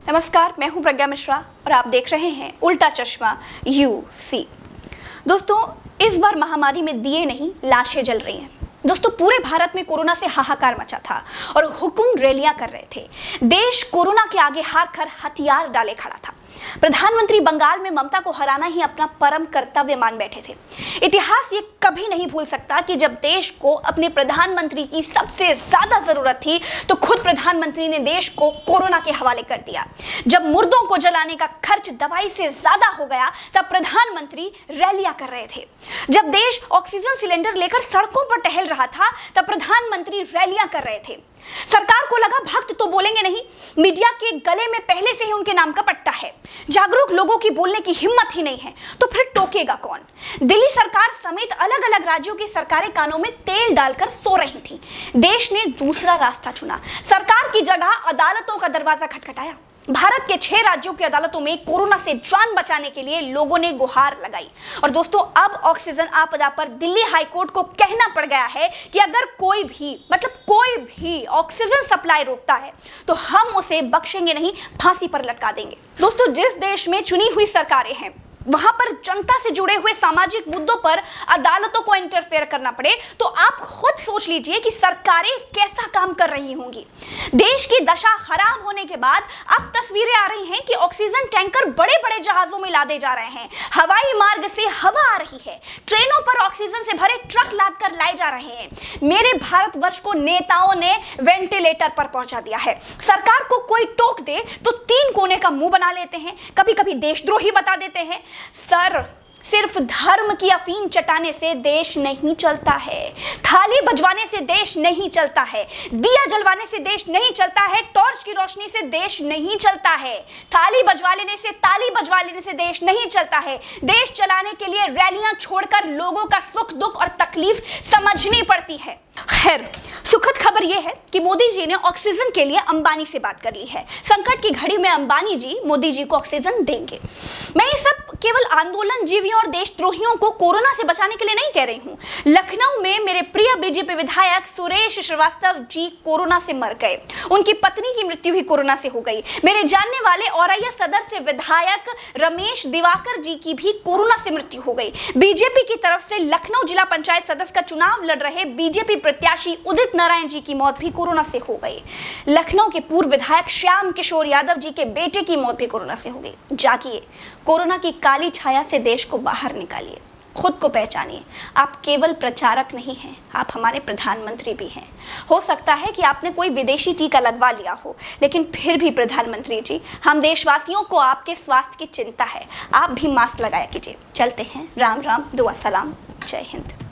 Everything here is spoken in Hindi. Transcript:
नमस्कार, मैं हूं प्रज्ञा मिश्रा और आप देख रहे हैं उल्टा चश्मा UC। दोस्तों, इस बार महामारी में दिए नहीं लाशें जल रही हैं। दोस्तों, पूरे भारत में कोरोना से हाहाकार मचा था और हुकुम रैलियां कर रहे थे। देश कोरोना के आगे हार कर हथियार डाले खड़ा था। प्रधानमंत्री बंगाल में ममता को हराना ही अपना परम कर्तव्य मान बैठे थे। इतिहास ये कभी नहीं भूल सकता कि जब देश को अपने प्रधानमंत्री की सबसे ज्यादा जरूरत थी तो खुद प्रधानमंत्री ने देश को कोरोना के हवाले कर दिया। जब मुर्दों को जलाने का खर्च दवाई से ज्यादा हो गया तब प्रधानमंत्री रैलियां कर रहे थे। जब देश ऑक्सीजन सिलेंडर लेकर सड़कों पर टहल रहा था तब प्रधानमंत्री रैलियां कर रहे थे। सरकार को लगा भक्त तो बोलेंगे नहीं, मीडिया के गले में पहले से ही उनके नाम का पट्टा है। जागरूक लोगों की बोलने की हिम्मत ही नहीं है तो फिर टोकेगा कौन। दिल्ली सरकार समेत अलग अलग राज्यों की सरकारें कानों में तेल डालकर सो रही थी। देश ने दूसरा रास्ता चुना। सरकार की जगह अदालतों का दरवाजा खटखटाया। भारत के 6 राज्यों की अदालतों में कोरोना से जान बचाने के लिए लोगों ने गुहार लगाई। और दोस्तों, अब ऑक्सीजन आपदा पर दिल्ली हाईकोर्ट को कहना पड़ गया है कि अगर कोई भी ऑक्सीजन सप्लाई रोकता है तो हम उसे बख्शेंगे नहीं, फांसी पर लटका देंगे। दोस्तों, जिस देश में चुनी हुई सरकारें हैं वहां पर जनता से जुड़े हुए सामाजिक मुद्दों पर अदालतों को इंटरफेयर करना पड़े तो आप खुद सोच लीजिए कि सरकारें कैसा काम कर रही होंगी। देश की दशा खराब होने के बाद अब तस्वीरें आ रही हैं कि ऑक्सीजन टैंकर बड़े बड़े जहाजों में लादे जा रहे हैं। हवाई मार्ग से हवा आ रही है। ट्रेनों पर ऑक्सीजन से भरे ट्रक लाद कर लाए जा रहे हैं। मेरे भारतवर्ष को नेताओं ने वेंटिलेटर पर पहुंचा दिया है। सरकार को कोई टोक दे तो 3 कोने का मुंह बना लेते हैं, कभी कभी देशद्रोही बता देते हैं। सर, सिर्फ धर्म की अफीम चटाने से देश नहीं चलता है। थाली बजवाने से देश नहीं चलता है। दिया जलवाने से देश नहीं चलता है। टॉर्च की रोशनी से देश नहीं चलता है। थाली बजवा लेने से, ताली बजवा लेने से देश नहीं चलता है। देश चलाने के लिए रैलियां छोड़कर लोगों का सुख दुख और तकलीफ समझनी पड़ती है। खैर, सुखद खबर यह है कि मोदी जी ने ऑक्सीजन के लिए अंबानी से बात कर ली है। संकट की घड़ी में अंबानी जी मोदी जी को ऑक्सीजन देंगे। मैं ये सब केवल आंदोलन जीवियों और देशद्रोहियों को कोरोना से बचाने के लिए नहीं कह रही हूं। लखनऊ में मेरे प्रिय बीजेपी विधायक सुरेश श्रीवास्तव जी कोरोना से मर गए। उनकी पत्नी की मृत्यु भी कोरोना से हो गई। मेरे जानने वाले औरैया सदर से विधायक रमेश दिवाकर जी की भी कोरोना से मृत्यु हो गई। बीजेपी की तरफ से लखनऊ जिला पंचायत सदस्य का चुनाव लड़ रहे बीजेपी प्रत्याशी उदित नारायण जी की मौत भी कोरोना से हो गई। लखनऊ के पूर्व विधायक श्याम किशोर यादव जी के बेटे की मौत भी कोरोना से हो गई। जागिए, कोरोना की काली छाया से देश को बाहर निकालिए। खुद को पहचानिए। आप केवल प्रचारक नहीं हैं, आप हमारे प्रधानमंत्री भी हैं। हो सकता है कि आपने कोई विदेशी टीका लगवा लिया हो, लेकिन फिर भी प्रधानमंत्री जी, हम देशवासियों को आपके स्वास्थ्य की चिंता है। आप भी मास्क लगाया कीजिए। चलते हैं। राम राम, दुआ सलाम, जय हिंद।